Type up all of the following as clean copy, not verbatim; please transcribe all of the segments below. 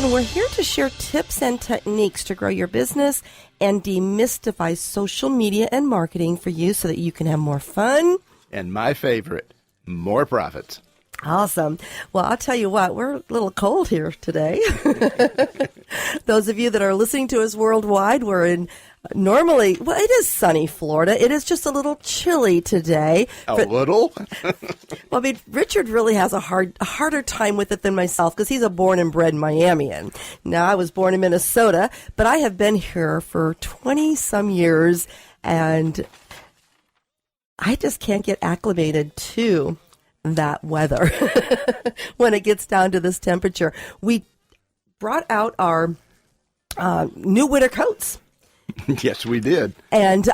and we're here to share tips and techniques to grow your business and demystify social media and marketing for you so that you can have more fun. And my favorite, more profits. Awesome. Well, I'll tell you what, we're a little cold here today. Those of you that are listening to us worldwide, we're in normally, well, it is sunny Florida. It is just a little chilly today. Little? Well, I mean, Richard really has a harder time with it than myself because he's a born and bred Miamian. Now, I was born in Minnesota, but I have been here for 20-some years, and I just can't get acclimated to that weather when it gets down to this temperature. We brought out our new winter coats. Yes, we did. And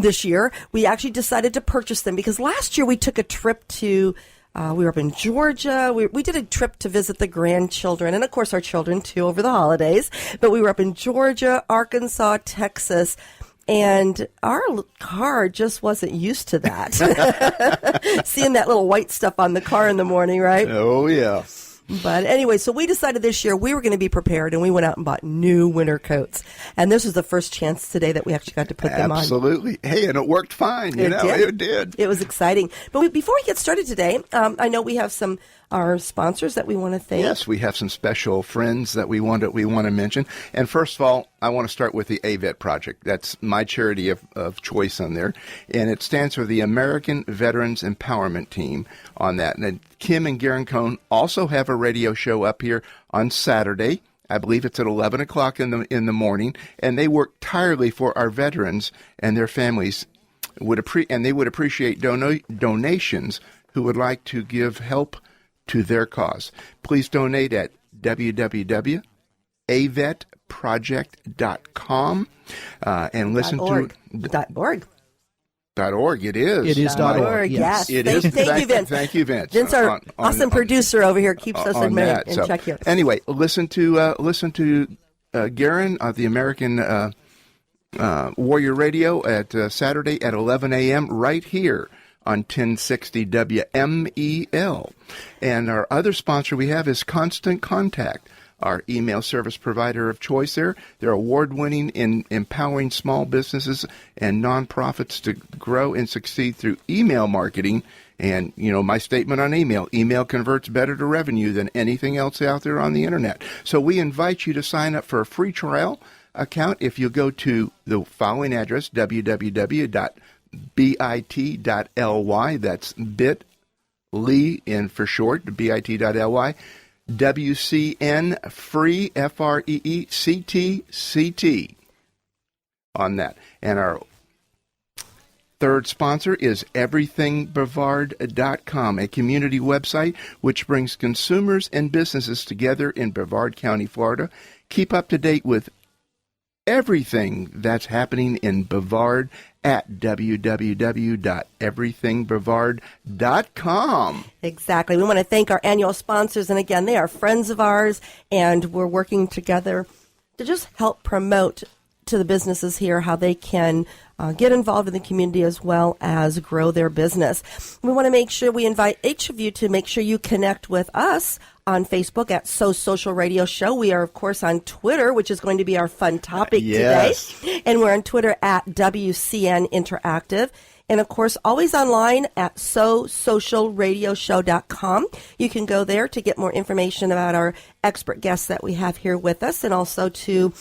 this year, we actually decided to purchase them because last year we took a trip to, we were up in Georgia. We did a trip to visit the grandchildren and, of course, our children, too, over the holidays. But we were up in Georgia, Arkansas, Texas, and our car just wasn't used to that. Seeing that little white stuff on the car in the morning, right? Oh, yeah. But anyway, so we decided this year we were going to be prepared, and we went out and bought new winter coats. And this was the first chance today that we actually got to put them on. Absolutely. Hey, and it worked fine. It did. It was exciting. But before we get started today, I know we have our sponsors that we want to thank. Yes, we have some special friends that we want to mention. And first of all, I want to start with the AVET project. That's my charity of choice on there. And it stands for the American Veterans Empowerment Team on that. And Kim and Garen Cohn also have a radio show up here on Saturday. I believe it's at 11 o'clock in the morning. And they work tirelessly for our veterans and their families. And they would appreciate donations who would like to give help to their cause. Please donate at www.avetproject.com and listen .org. to .org. .org. It is. It is .org. Yes. It is. Thank you, Vince. Thank you, Vince. Vince, our awesome producer over here, keeps us in check here. Anyway, listen to Garen of the American Warrior Radio at Saturday at 11 a.m. right here on 1060 WMEL. And our other sponsor we have is Constant Contact, our email service provider of choice there. They're award-winning in empowering small businesses and nonprofits to grow and succeed through email marketing. And, my statement on email converts better to revenue than anything else out there on the Internet. So we invite you to sign up for a free trial account if you go to the following address, www.bit.ly, that's bit.ly and for short, bit.ly, WCN free, FREECT on that. And our third sponsor is everythingbrevard.com, a community website which brings consumers and businesses together in Brevard County, Florida. Keep up to date with everything that's happening in Brevard at www.everythingbrevard.com. Exactly. We want to thank our annual sponsors, and again, they are friends of ours, and we're working together to just help promote to the businesses here how they can get involved in the community as well as grow their business. We want to make sure we invite each of you to make sure you connect with us on Facebook at So Social Radio Show. We are, of course, on Twitter, which is going to be our fun topic today. And we're on Twitter at WCN Interactive. And, of course, always online at SoSocialRadioShow.com. You can go there to get more information about our expert guests that we have here with us, and also to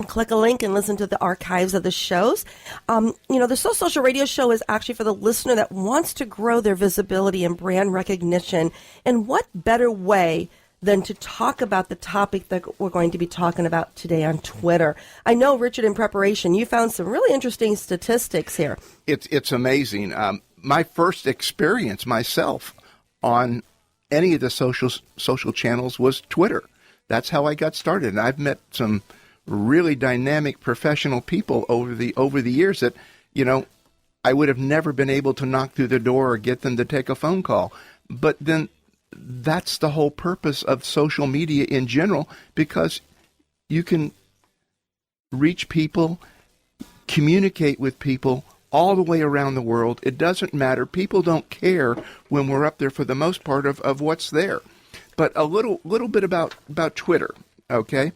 click a link and listen to the archives of the shows. The So Social Radio Show is actually for the listener that wants to grow their visibility and brand recognition. And what better way than to talk about the topic that we're going to be talking about today on Twitter? I know, Richard, in preparation, you found some really interesting statistics here. It's amazing. My first experience myself on any of the social channels was Twitter. That's how I got started. And I've met some really dynamic professional people over the years that, I would have never been able to knock through the door or get them to take a phone call. But then that's the whole purpose of social media in general, because you can reach people, communicate with people all the way around the world. It doesn't matter. People don't care when we're up there for the most part of what's there. But a little bit about Twitter. Okay?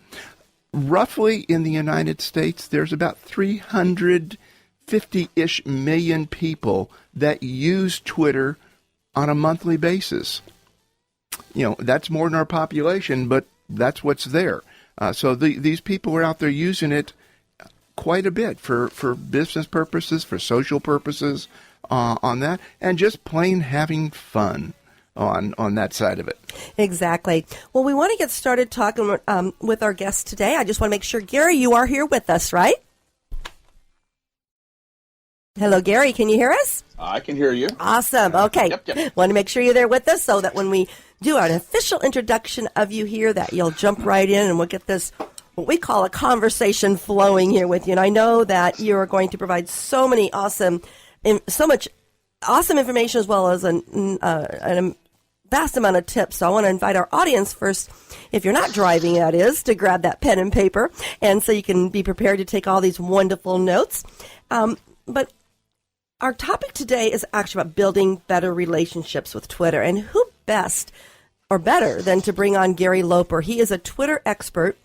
Roughly in the United States, there's about 350-ish million people that use Twitter on a monthly basis. That's more than our population, but that's what's there. So these people are out there using it quite a bit for business purposes, for social purposes on that, and just plain having fun on that side of it. Exactly. Well, we want to get started talking with our guest today. I just want to make sure, Gary, you are here with us, right? Hello, Gary. Can you hear us? I can hear you. Awesome. Okay. Yep. Want to make sure you're there with us so that when we do an official introduction of you here, that you'll jump right in and we'll get this, what we call a conversation flowing here with you. And I know that you are going to provide so much awesome information as well as a vast amount of tips. So I want to invite our audience first, if you're not driving, that is, to grab that pen and paper, and so you can be prepared to take all these wonderful notes. But our topic today is actually about building better relationships with Twitter. And who best or better than to bring on Gary Loper? He is a Twitter expert.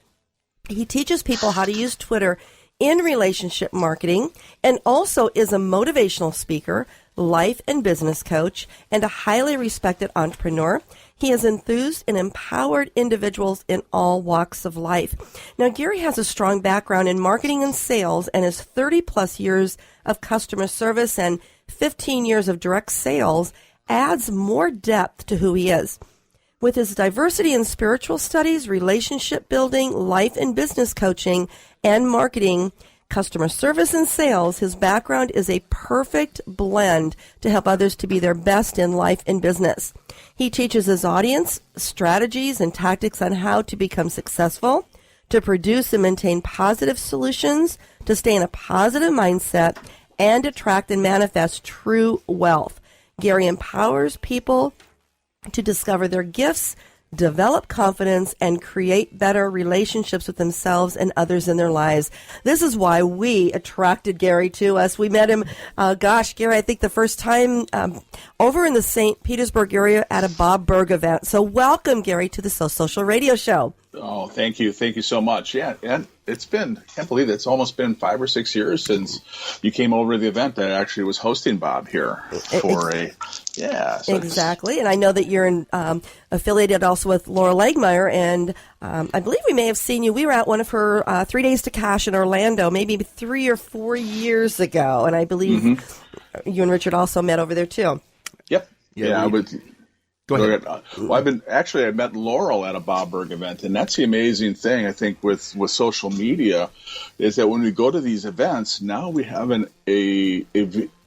He teaches people how to use Twitter in relationship marketing and also is a motivational speaker, life and business coach, and a highly respected entrepreneur. He has enthused and empowered individuals in all walks of life. Now, Gary has a strong background in marketing and sales, and his 30-plus years of customer service and 15 years of direct sales adds more depth to who he is. With his diversity in spiritual studies, relationship building, life and business coaching, and marketing, customer service and sales, his background is a perfect blend to help others to be their best in life and business. He teaches his audience strategies and tactics on how to become successful, to produce and maintain positive solutions, to stay in a positive mindset, and attract and manifest true wealth. Gary empowers people to discover their gifts, develop confidence, and create better relationships with themselves and others in their lives. This is why we attracted Gary to us. We met him, Gary, I think the first time over in the St. Petersburg area at a Bob Berg event. So welcome, Gary, to the So Social Radio Show. Oh, thank you. Thank you so much. Yeah, and it's been, I can't believe it's almost been 5 or 6 years since you came over to the event that I actually was hosting Bob here for exactly. And I know that you're affiliated also with Laura Legmeyer, and I believe we may have seen you. We were at one of her 3 Days to Cash in Orlando, maybe 3 or 4 years ago, and I believe you and Richard also met over there too. Yep. Yeah, I would. Go ahead. Well, I met Laurel at a Bob Berg event, and that's the amazing thing, I think, with social media, is that when we go to these events, now we have an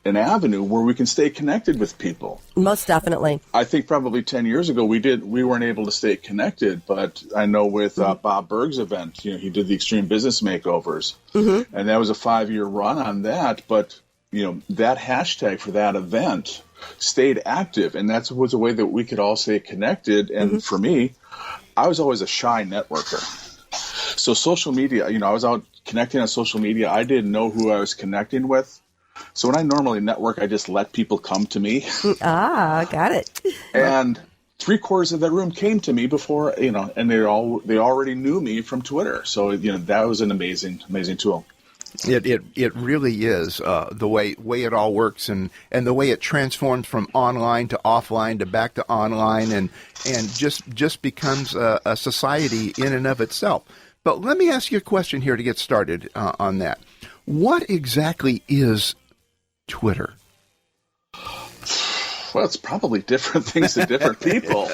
avenue where we can stay connected with people. Most definitely. I think probably 10 years ago we weren't able to stay connected, but I know with Bob Berg's event, he did the Extreme Business Makeovers, and that was a 5-year run on that, but that hashtag for that event stayed active, and that was a way that we could all stay connected. And for me, I was always a shy networker. So social media, I was out connecting on social media. I didn't know who I was connecting with. So when I normally network, I just let people come to me. Got it. And 3/4 of that room came to me before, and they already knew me from Twitter. So, that was an amazing tool. It really is the way it all works, and the way it transforms from online to offline to back to online, and just becomes a society in and of itself. But let me ask you a question here to get started on that. What exactly is Twitter? Well, it's probably different things to different people.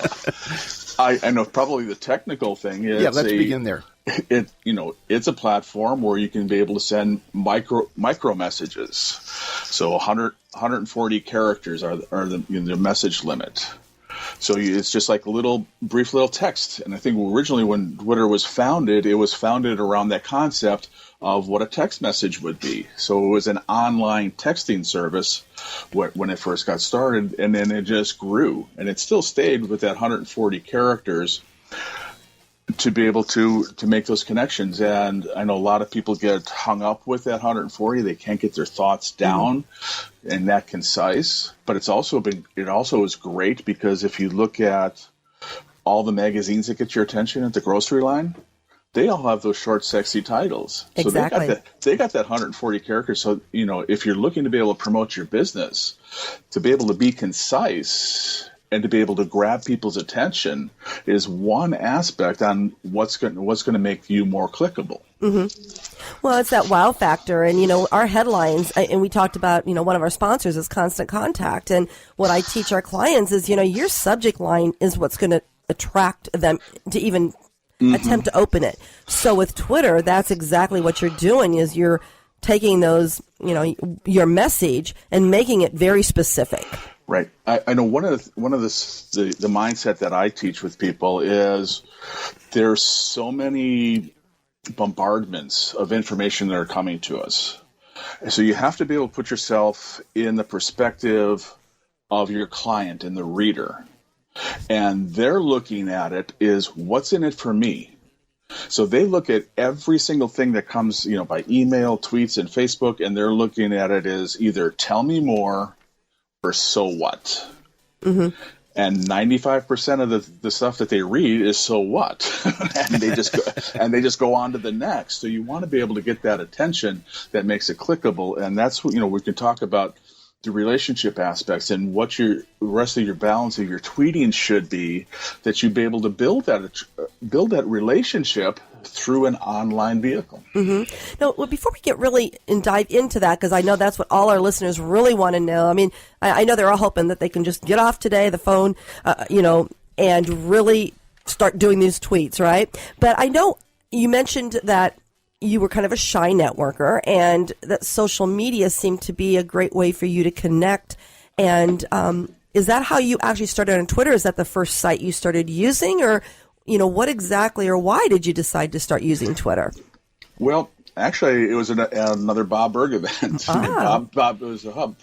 I know probably the technical thing is let's begin there. It's a platform where you can be able to send micro messages. So 140 characters are the message limit. So it's just like a brief little text. And I think originally when Twitter was founded, it was founded around that concept of what a text message would be. So it was an online texting service when it first got started, and then it just grew. And it still stayed with that 140 characters to be able to make those connections. And I know a lot of people get hung up with that 140. They can't get their thoughts down and that concise. But it also is great because if you look at all the magazines that get your attention at the grocery line, they all have those short, sexy titles. Exactly. So they got that 140 characters. So, if you're looking to be able to promote your business, to be able to be concise and to be able to grab people's attention is one aspect on what's going to make you more clickable. Mm-hmm. Well, it's that wow factor. And, our headlines, and we talked about, one of our sponsors is Constant Contact. And what I teach our clients is, your subject line is what's going to attract them to even attempt to open it. So with Twitter, that's exactly what you're doing is you're taking those, your message and making it very specific. Right. I know one of the mindset that I teach with people is there's so many bombardments of information that are coming to us. So you have to be able to put yourself in the perspective of your client and the reader. And they're looking at it is what's in it for me. So they look at every single thing that comes, by email, tweets, and Facebook, and they're looking at it as either tell me more or so what. Mm-hmm. And 95% of the stuff that they read is so what, and they just go on to the next. So you want to be able to get that attention that makes it clickable, and that's what we can talk about the relationship aspects and what your rest of your balance of your tweeting should be, that you'd be able to build that relationship through an online vehicle. Mm-hmm. Now, well, before we get really and dive into that, because I know that's what all our listeners really want to know. I mean, I know they're all hoping that they can just get off today, the phone, and really start doing these tweets, right? But I know you mentioned that you were kind of a shy networker, and that social media seemed to be a great way for you to connect. And is that how you actually started on Twitter? Is that the first site you started using, or what exactly, or why did you decide to start using Twitter? Well, actually, it was another Bob Berg event. Bob was a hub.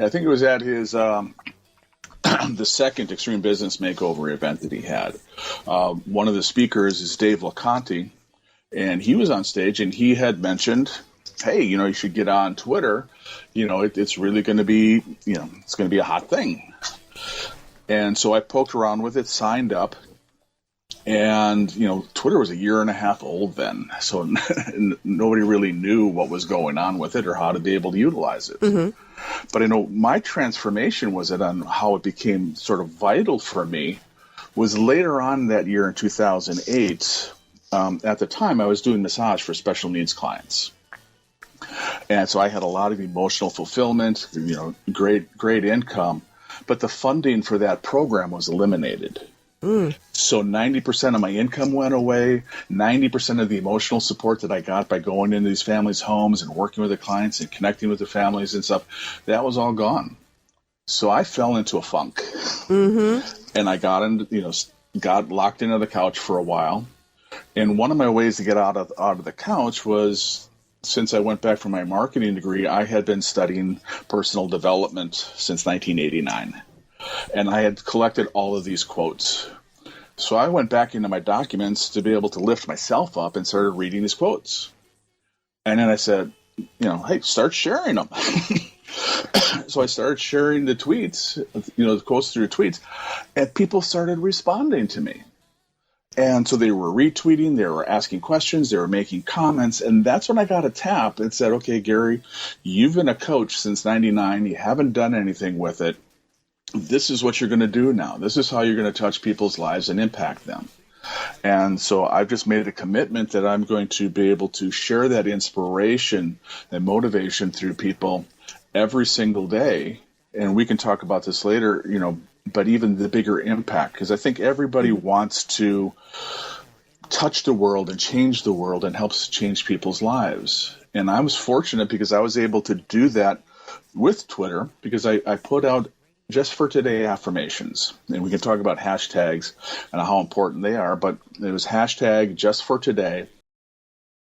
I think it was at his the second Extreme Business Makeover event that he had. One of the speakers is Dave LeConte. And he was on stage, and he had mentioned, hey, you should get on Twitter. It's really going to be, it's going to be a hot thing. And so I poked around with it, signed up. And, Twitter was a year and a half old then. So nobody really knew what was going on with it or how to be able to utilize it. Mm-hmm. But my transformation was on how it became sort of vital for me was later on that year in 2008. At the time, I was doing massage for special needs clients. And so I had a lot of emotional fulfillment, great income, but the funding for that program was eliminated. So 90% of my income went away, 90% of the emotional support that I got by going into these families' homes and working with the clients and connecting with the families and stuff, that was all gone. So I fell into a funk. Mm-hmm. And I got locked into the couch for a while. And one of my ways to get out of the couch was, since I went back for my marketing degree, I had been studying personal development since 1989. And I had collected all of these quotes. So I went back into my documents to be able to lift myself up and started reading these quotes. And then I said, hey, start sharing them. So I started sharing the tweets, the quotes through tweets, and people started responding to me. And so they were retweeting, they were asking questions, they were making comments, and that's when I got a tap and said, okay, Gary, you've been a coach since 99, you haven't done anything with it. This is what you're going to do now. This is how you're going to touch people's lives and impact them. And so I've just made a commitment that I'm going to be able to share that inspiration and motivation through people every single day. And we can talk about this later, but even the bigger impact, because I think everybody wants to touch the world and change the world and helps change people's lives. And I was fortunate because I was able to do that with Twitter, because I put out just for today affirmations. And we can talk about hashtags and how important they are, but it was hashtag just for today.